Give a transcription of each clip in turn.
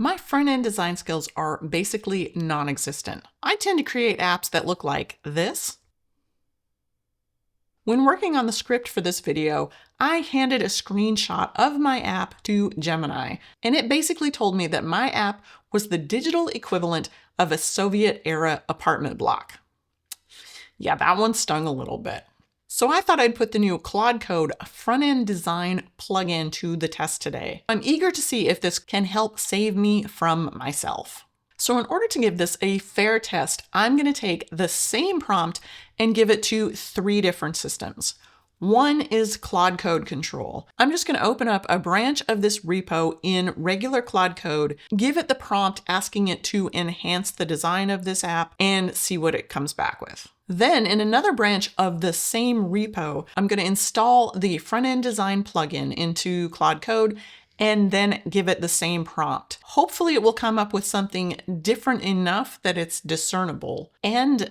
My front-end design skills are basically non-existent. I tend to create apps that look like this. When working on the script for this video, I handed a screenshot of my app to Gemini, and it basically told me that my app was the digital equivalent of a Soviet-era apartment block. Yeah, that one stung a little bit. So I thought I'd put the new Claude Code front-end design plugin to the test today. I'm eager to see if this can help save me from myself. So in order to give this a fair test, I'm going to take the same prompt and give it to 3 different systems. One is Claude Code control. I'm just going to open up a branch of this repo in regular Claude Code, give it the prompt asking it to enhance the design of this app, and see what it comes back with. Then in another branch of the same repo, I'm going to install the front-end design plugin into Claude Code and then give it the same prompt. Hopefully it will come up with something different enough that it's discernible and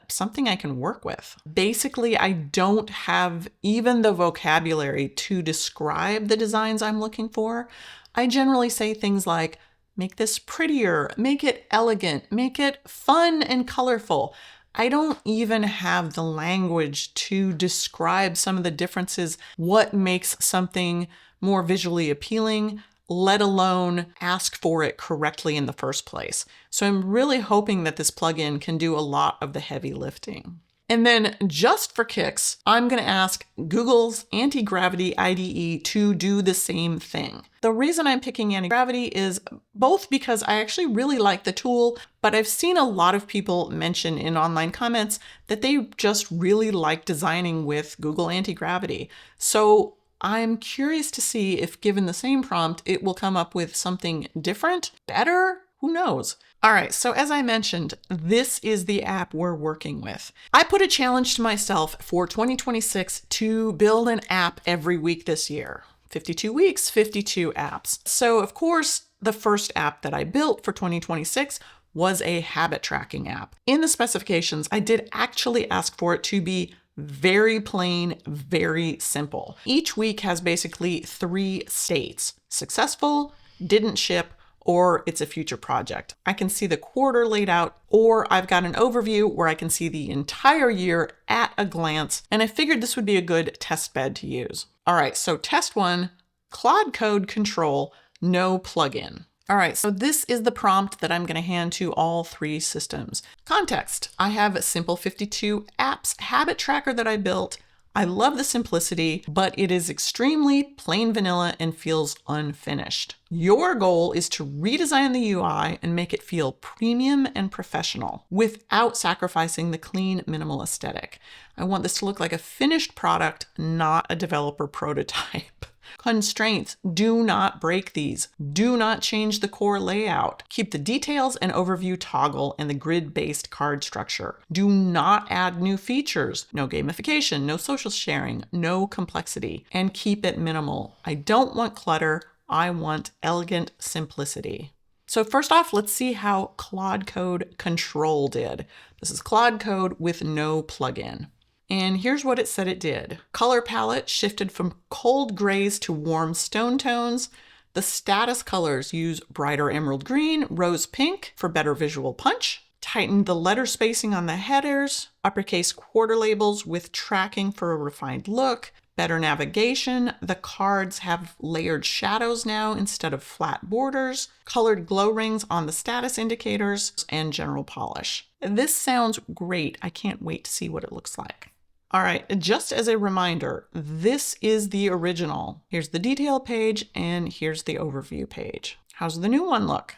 something I can work with. Basically, I don't have even the vocabulary to describe the designs I'm looking for. I generally say things like, make this prettier, make it elegant, make it fun and colorful. I don't even have the language to describe some of the differences, what makes something more visually appealing, let alone ask for it correctly in the first place. So I'm really hoping that this plugin can do a lot of the heavy lifting. And then just for kicks, I'm going to ask Google's Antigravity IDE to do the same thing. The reason I'm picking Antigravity is both because I actually really like the tool, but I've seen a lot of people mention in online comments that they just really like designing with Google Antigravity. So I'm curious to see if given the same prompt, it will come up with something different, better, who knows? All right, so as I mentioned, this is the app we're working with. I put a challenge to myself for 2026 to build an app every week this year. 52 weeks, 52 apps. So of course, the first app that I built for 2026 was a habit tracking app. In the specifications, I did actually ask for it to be very plain, very simple. Each week has basically 3 states: successful, didn't ship, or it's a future project. I can see the quarter laid out, or I've got an overview where I can see the entire year at a glance, and I figured this would be a good test bed to use. All right, so test 1, Claude Code control, no plugin. All right, so this is the prompt that I'm going to hand to all 3 systems. Context: I have a simple 52 apps habit tracker that I built. I love the simplicity, but it is extremely plain vanilla and feels unfinished. Your goal is to redesign the UI and make it feel premium and professional without sacrificing the clean, minimal aesthetic. I want this to look like a finished product, not a developer prototype. Constraints: do not break these. Do not change the core layout. Keep the details and overview toggle and the grid-based card structure. Do not add new features. No gamification, no social sharing, no complexity, and keep it minimal. I don't want clutter. I want elegant simplicity. So first off, let's see how Claude Code control did. This is Claude Code with no plugin. And here's what it said it did. Color palette shifted from cold grays to warm stone tones. The status colors use brighter emerald green, rose pink for better visual punch. Tightened the letter spacing on the headers. Uppercase quarter labels with tracking for a refined look. Better navigation. The cards have layered shadows now instead of flat borders. Colored glow rings on the status indicators, and general polish. This sounds great. I can't wait to see what it looks like. All right, just as a reminder, this is the original. Here's the detail page and here's the overview page. How's the new one look?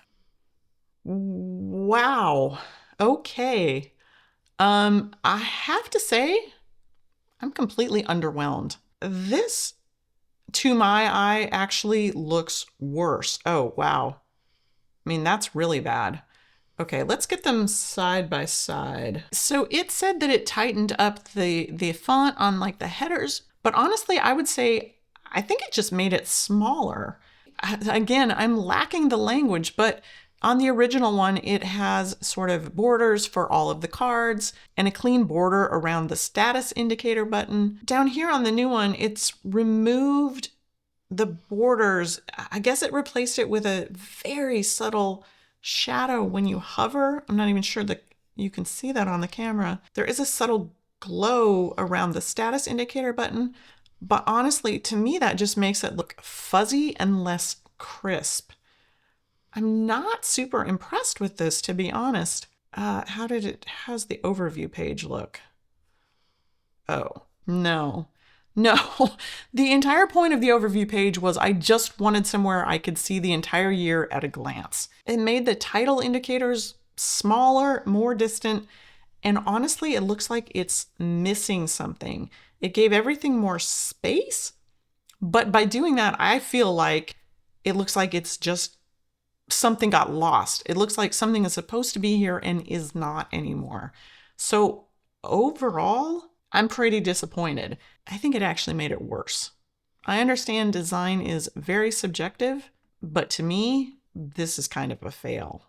Wow. Okay. I have to say, I'm completely underwhelmed. This, to my eye, actually looks worse. Oh, wow. I mean, that's really bad. Okay, let's get them side by side. So it said that it tightened up the font on like the headers, but honestly, I would say, I think it just made it smaller. Again, I'm lacking the language, but on the original one, it has sort of borders for all of the cards and a clean border around the status indicator button. Down here on the new one, it's removed the borders, I guess it replaced it with a very subtle shadow when you hover. I'm not even sure that you can see that on the camera. There is a subtle glow around the status indicator button, but honestly, to me, that just makes it look fuzzy and less crisp. I'm not super impressed with this, to be honest. How's the overview page look? Oh, no. No, the entire point of the overview page was I just wanted somewhere I could see the entire year at a glance. It made the title indicators smaller, more distant, and honestly, it looks like it's missing something. It gave everything more space, but by doing that, I feel like it looks like it's just something got lost. It looks like something is supposed to be here and is not anymore. So overall, I'm pretty disappointed. I think it actually made it worse. I understand design is very subjective, but to me, this is kind of a fail.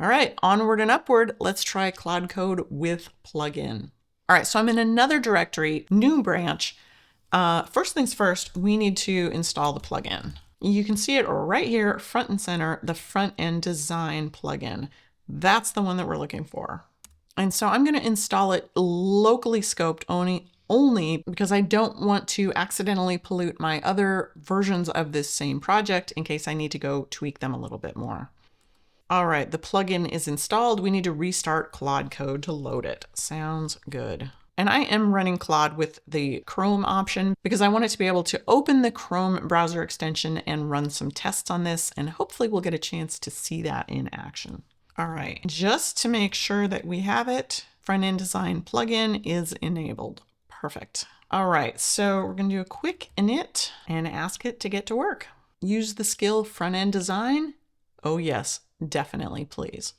All right, onward and upward, let's try Claude Code with plugin. All right, so I'm in another directory, new branch. First things first, we need to install the plugin. You can see it right here, front and center, the Frontend Design plugin. That's the one that we're looking for. And so I'm going to install it locally scoped only because I don't want to accidentally pollute my other versions of this same project in case I need to go tweak them a little bit more. All right, the plugin is installed. We need to restart Claude Code to load it. Sounds good. And I am running Claude with the Chrome option because I want it to be able to open the Chrome browser extension and run some tests on this, and hopefully we'll get a chance to see that in action. All right, just to make sure that we have it, Frontend Design plugin is enabled. Perfect. All right, so we're gonna do a quick init and ask it to get to work. Use the skill Frontend Design. Oh yes, definitely, please.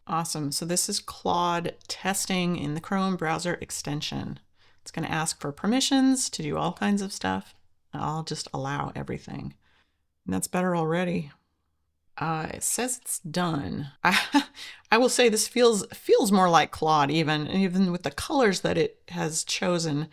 Awesome, so this is Claude testing in the Chrome browser extension. It's gonna ask for permissions to do all kinds of stuff. I'll just allow everything. And that's better already. It says it's done. I will say this feels more like Claude even with the colors that it has chosen.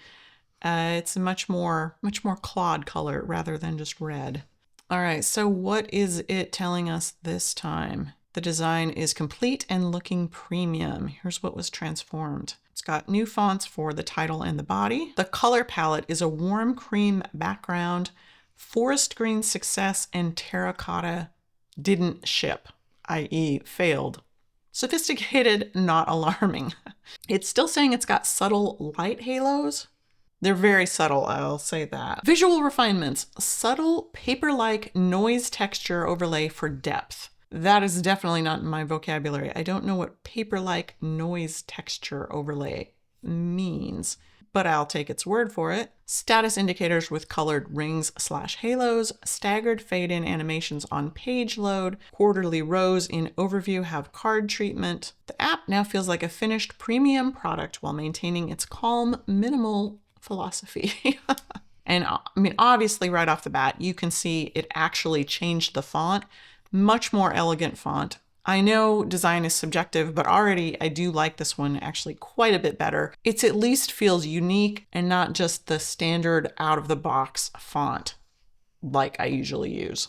It's a much more Claude color rather than just red. All right, so what is it telling us this time? The design is complete and looking premium. Here's what was transformed. It's got new fonts for the title and the body. The color palette is a warm cream background, forest green success, and terracotta didn't ship, i.e. failed. Sophisticated, not alarming. It's still saying it's got subtle light halos. They're very subtle, I'll say that. Visual refinements, subtle paper-like noise texture overlay for depth. That is definitely not in my vocabulary. I don't know what paper-like noise texture overlay means, but I'll take its word for it. Status indicators with colored rings/halos, staggered fade-in animations on page load, quarterly rows in overview have card treatment. The app now feels like a finished premium product while maintaining its calm, minimal philosophy. And I mean, obviously right off the bat, you can see it actually changed the font. Much more elegant font. I know design is subjective, but already I do like this one actually quite a bit better. It at least feels unique and not just the standard out-of-the-box font like I usually use.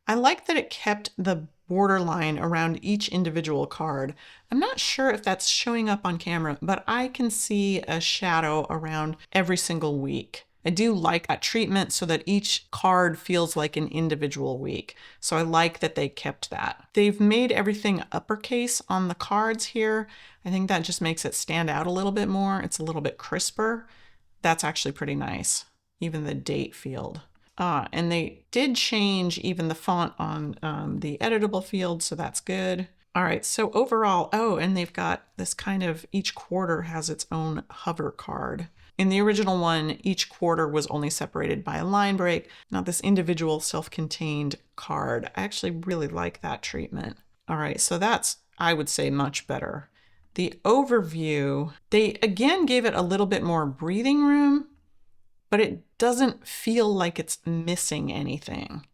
I like that it kept the borderline around each individual card. I'm not sure if that's showing up on camera, but I can see a shadow around every single week. I do like that treatment so that each card feels like an individual week. So I like that they kept that. They've made everything uppercase on the cards here. I think that just makes it stand out a little bit more. It's a little bit crisper. That's actually pretty nice. Even the date field. And they did change even the font on the editable field, so that's good. All right, so overall, oh, and they've got this kind of, each quarter has its own hover card. In the original one, each quarter was only separated by a line break, not this individual self-contained card. I actually really like that treatment. All right, so that's, I would say, much better. The overview, they again gave it a little bit more breathing room, but it doesn't feel like it's missing anything.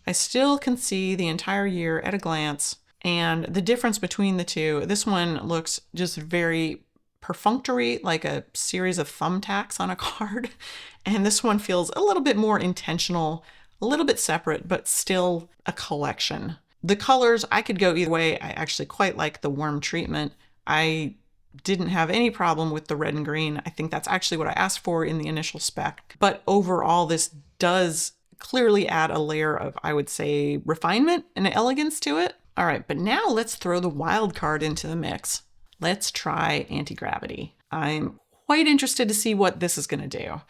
I still can see the entire year at a glance, and the difference between the two, this one looks just very perfunctory, like a series of thumbtacks on a card. And this one feels a little bit more intentional, a little bit separate, but still a collection. The colors, I could go either way. I actually quite like the warm treatment. I didn't have any problem with the red and green. I think that's actually what I asked for in the initial spec. But overall, this does clearly add a layer of, I would say, refinement and elegance to it. All right, but now let's throw the wild card into the mix. Let's try Antigravity. I'm quite interested to see what this is going to do.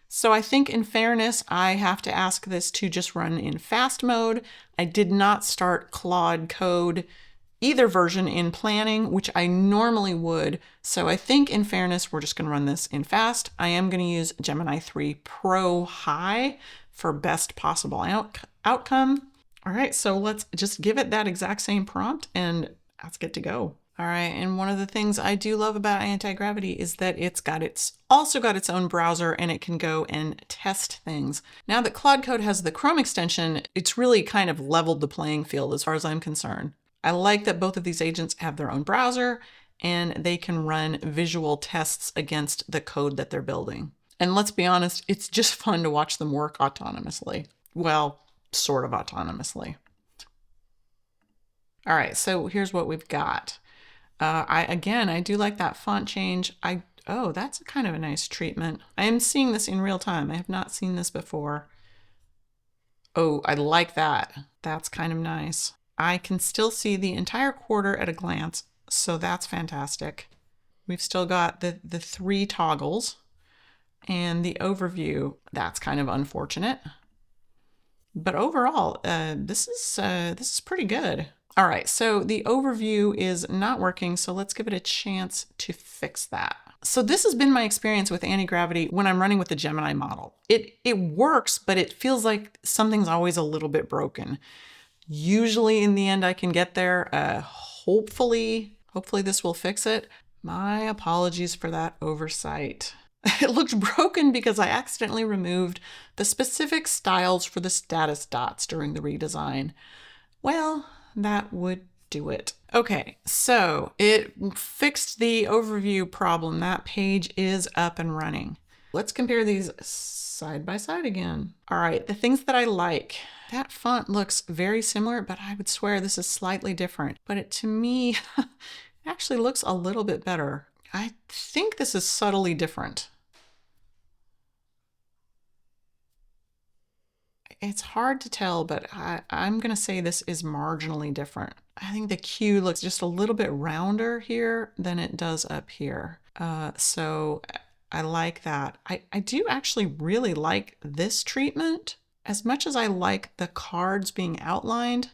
So I think in fairness, I have to ask this to just run in fast mode. I did not start Claude Code either version in planning, which I normally would. So I think in fairness, we're just going to run this in fast. I am going to use Gemini 3 Pro High for best possible outcome. All right, so let's just give it that exact same prompt and let's get to go. All right, and one of the things I do love about Antigravity is that it's also got its own browser and it can go and test things. Now that Claude Code has the Chrome extension, it's really kind of leveled the playing field as far as I'm concerned. I like that both of these agents have their own browser and they can run visual tests against the code that they're building. And let's be honest, it's just fun to watch them work autonomously. Well, sort of autonomously. All right, so here's what we've got. I do like that font change. Oh, that's kind of a nice treatment. I am seeing this in real time. I have not seen this before. Oh, I like that. That's kind of nice. I can still see the entire quarter at a glance, so that's fantastic. We've still got the 3 toggles and the overview. That's kind of unfortunate. But overall, this is pretty good. All right, so the overview is not working, so let's give it a chance to fix that. So this has been my experience with Antigravity when I'm running with the Gemini model. It works, but it feels like something's always a little bit broken. Usually in the end I can get there. Hopefully this will fix it. My apologies for that oversight. It looked broken because I accidentally removed the specific styles for the status dots during the redesign. Well, that would do it. Okay, so it fixed the overview problem. That page is up and running. Let's compare these side by side again. All right, the things that I like. That font looks very similar, but I would swear this is slightly different. But to me, it actually looks a little bit better. I think this is subtly different. It's hard to tell, but I'm going to say this is marginally different. I think the Q looks just a little bit rounder here than it does up here. So I like that. I do actually really like this treatment. As much as I like the cards being outlined,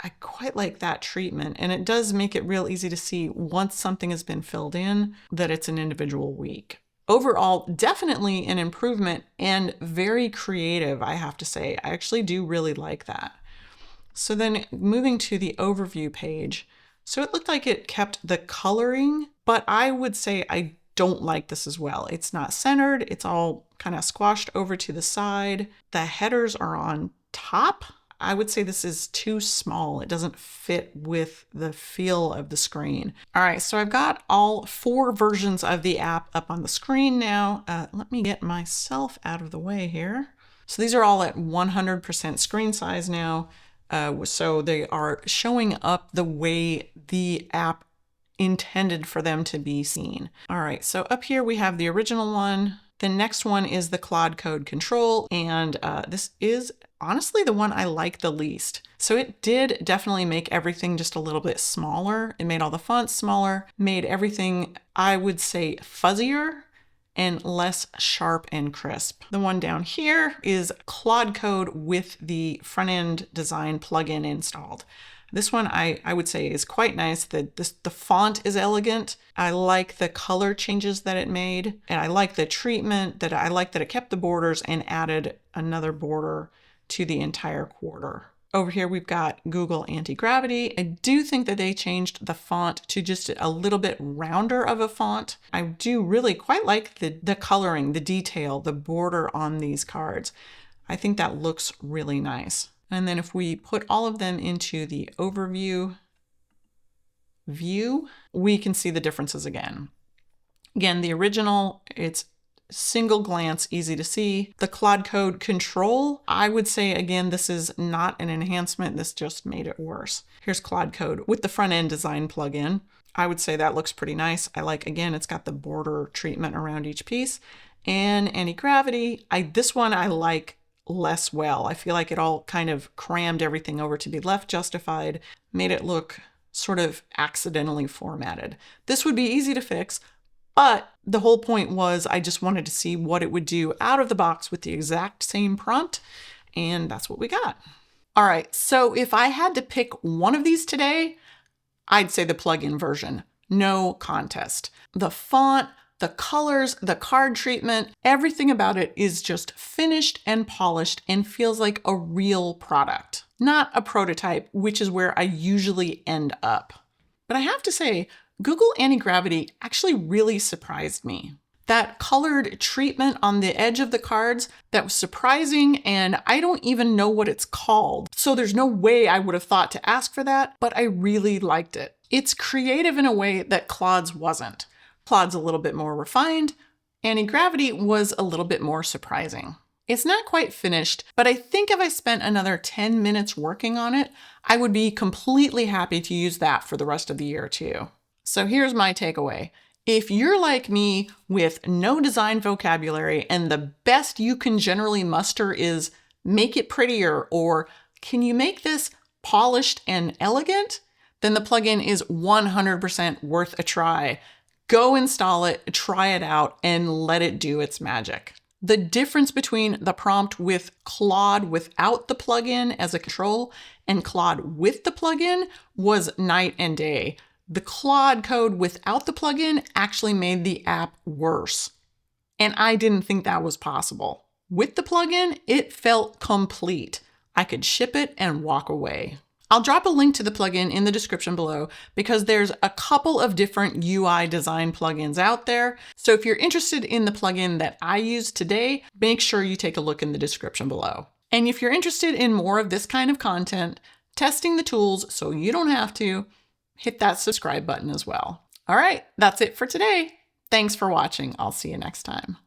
I quite like that treatment. And it does make it real easy to see once something has been filled in that it's an individual week. Overall, definitely an improvement and very creative, I have to say. I actually do really like that. So then moving to the overview page. So it looked like it kept the coloring, but I would say I don't like this as well. It's not centered. It's all kind of squashed over to the side. The headers are on top. I would say this is too small. It doesn't fit with the feel of the screen. All right, so I've got all 4 versions of the app up on the screen now. Let me get myself out of the way here. So these are all at 100% screen size now. So they are showing up the way the app intended for them to be seen. All right, so up here we have the original one. The next one is the Claude Code control, and this is honestly the one I like the least. So it did definitely make everything just a little bit smaller. It made all the fonts smaller, made everything, I would say, fuzzier and less sharp and crisp. The one down here is Claude Code with the Frontend Design plugin installed. This one I would say is quite nice. The font is elegant. I like the color changes that it made. And I like the treatment, that I like that it kept the borders and added another border to the entire quarter. Over here we've got Google Antigravity. I do think that they changed the font to just a little bit rounder of a font. I do really quite like the coloring, the detail, the border on these cards. I think that looks really nice. And then if we put all of them into the overview view, we can see the differences again. Again, the original, it's single glance, easy to see. The Claude Code control, I would say, again, this is not an enhancement. This just made it worse. Here's Claude Code with the Frontend Design plugin. I would say that looks pretty nice. I like, again, it's got the border treatment around each piece. And Antigravity, this one I like less well. I feel like it all kind of crammed everything over to be left justified, made it look sort of accidentally formatted. This would be easy to fix, but the whole point was I just wanted to see what it would do out of the box with the exact same prompt, and that's what we got. All right, so if I had to pick one of these today, I'd say the plugin version. No contest. The font, the colors, the card treatment, everything about it is just finished and polished and feels like a real product, not a prototype, which is where I usually end up. But I have to say, Google Antigravity actually really surprised me. That colored treatment on the edge of the cards, that was surprising, and I don't even know what it's called. So there's no way I would have thought to ask for that, but I really liked it. It's creative in a way that Claude's wasn't. Claude's a little bit more refined. Antigravity was a little bit more surprising. It's not quite finished, but I think if I spent another 10 minutes working on it, I would be completely happy to use that for the rest of the year too. So here's my takeaway. If you're like me with no design vocabulary and the best you can generally muster is make it prettier or can you make this polished and elegant, then the plugin is 100% worth a try. Go install it, try it out, and let it do its magic. The difference between the prompt with Claude without the plugin as a control and Claude with the plugin was night and day. The Claude Code without the plugin actually made the app worse. And I didn't think that was possible. With the plugin, it felt complete. I could ship it and walk away. I'll drop a link to the plugin in the description below because there's a couple of different UI design plugins out there. So if you're interested in the plugin that I used today, make sure you take a look in the description below. And if you're interested in more of this kind of content, testing the tools so you don't have to, hit that subscribe button as well. All right, that's it for today. Thanks for watching. I'll see you next time.